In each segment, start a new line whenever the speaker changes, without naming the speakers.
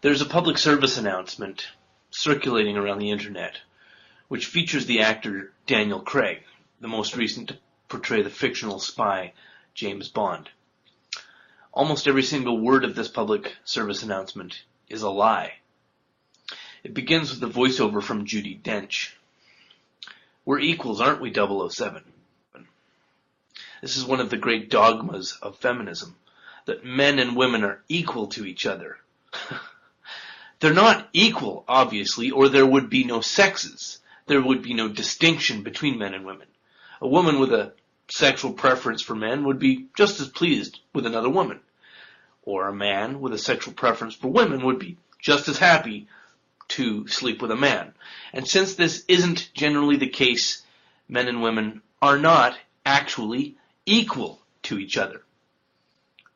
There's a public service announcement circulating around the internet which features the actor Daniel Craig, the most recent to portray the fictional spy James Bond. Almost every single word of this public service announcement is a lie. It begins with a voiceover from Judi Dench. "We're equals, aren't we, 007? This is one of the great dogmas of feminism, that men and women are equal to each other. They're not equal, obviously, or there would be no sexes. There would be no distinction between men and women. A woman with a sexual preference for men would be just as pleased with another woman. Or a man with a sexual preference for women would be just as happy to sleep with a man. And since this isn't generally the case, men and women are not actually equal to each other."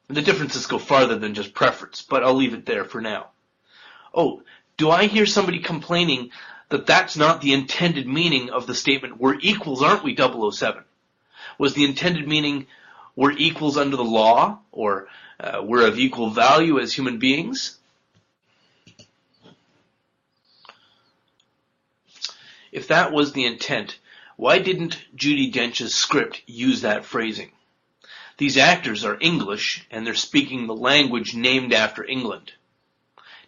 The differences go farther than just preference, but I'll leave it there for now. Oh, do I hear somebody complaining that that's not the intended meaning of the statement, "We're equals, aren't we, 007? Was the intended meaning, "We're equals under the law," or "We're of equal value as human beings"? If that was the intent, why didn't Judi Dench's script use that phrasing? These actors are English, and they're speaking the language named after England.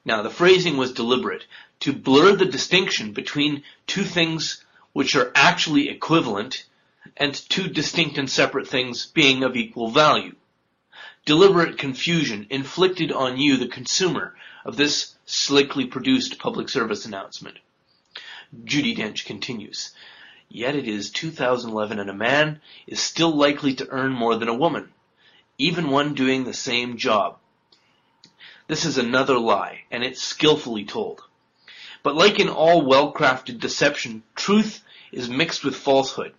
Now, the phrasing was deliberate, to blur the distinction between two things which are actually equivalent, and two distinct and separate things being of equal value. Deliberate confusion inflicted on you, the consumer, of this slickly produced public service announcement. Judi Dench continues, "Yet it is 2011 and a man is still likely to earn more than a woman, even one doing the same job." This is another lie, and it's skillfully told. But like in all well-crafted deception, truth is mixed with falsehood.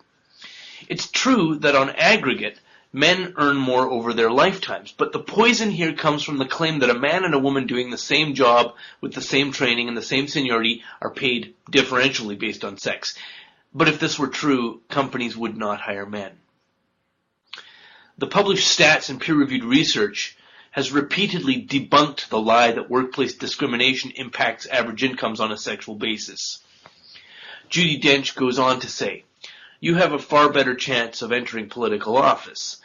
It's true that on aggregate, men earn more over their lifetimes, but the poison here comes from the claim that a man and a woman doing the same job with the same training and the same seniority are paid differentially based on sex. But if this were true, companies would not hire men. The published stats and peer-reviewed research has repeatedly debunked the lie that workplace discrimination impacts average incomes on a sexual basis. Judi Dench goes on to say, "You have a far better chance of entering political office."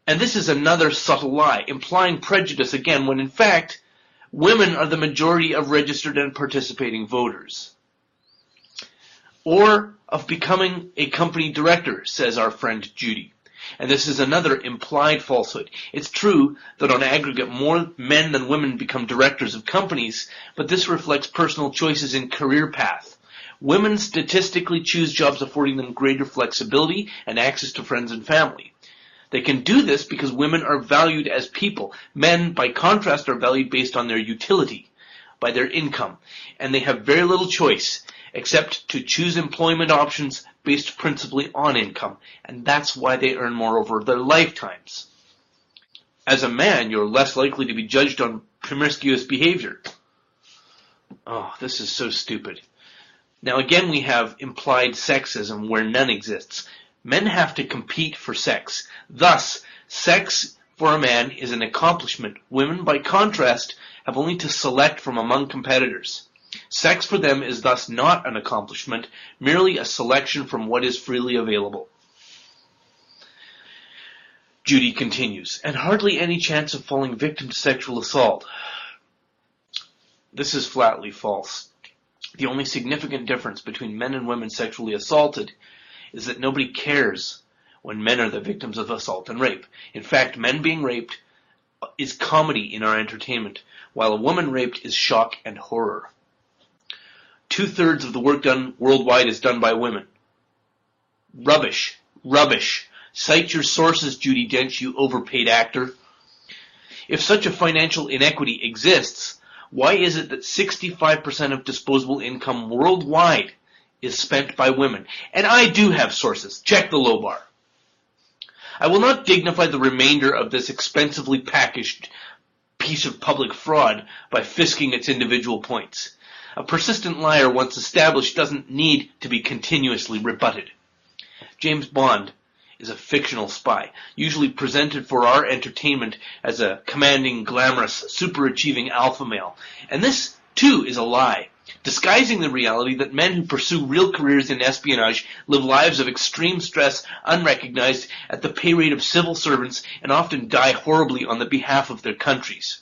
And this is another subtle lie, implying prejudice again, when in fact, women are the majority of registered and participating voters. Or of becoming a company director, says our friend Judi. And this is another implied falsehood. It's true that on aggregate more men than women become directors of companies, but this reflects personal choices in career path. Women statistically choose jobs affording them greater flexibility and access to friends and family. They can do this because women are valued as people. Men, by contrast, are valued based on their utility, by their income, and they have very little choice except to choose employment options based principally on income, and that's why they earn more over their lifetimes. As a man, you're less likely to be judged on promiscuous behavior. Oh, this is so stupid. Now again we have implied sexism where none exists. Men have to compete for sex. Thus, sex for a man is an accomplishment. Women, by contrast, have only to select from among competitors. Sex for them is thus not an accomplishment, merely a selection from what is freely available. Judi continues, "And hardly any chance of falling victim to sexual assault." This is flatly false. The only significant difference between men and women sexually assaulted is that nobody cares when men are the victims of assault and rape. In fact, men being raped is comedy in our entertainment, while a woman raped is shock and horror. 2/3 of the work done worldwide is done by women. Rubbish. Rubbish. Cite your sources, Judi Dench, you overpaid actor. If such a financial inequity exists, why is it that 65% of disposable income worldwide is spent by women? And I do have sources. Check the low bar. I will not dignify the remainder of this expensively packaged piece of public fraud by fisking its individual points. A persistent liar once established doesn't need to be continuously rebutted. James Bond is a fictional spy, usually presented for our entertainment as a commanding, glamorous, super-achieving alpha male. And this, too, is a lie, disguising the reality that men who pursue real careers in espionage live lives of extreme stress, unrecognized, at the pay rate of civil servants, and often die horribly on the behalf of their countries.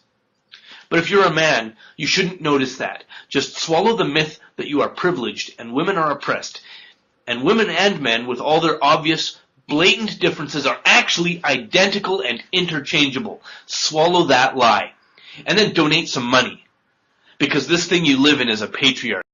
But if you're a man, you shouldn't notice that. Just swallow the myth that you are privileged and women are oppressed. And women and men, with all their obvious, blatant differences, are actually identical and interchangeable. Swallow that lie. And then donate some money. Because this thing you live in is a patriarchy.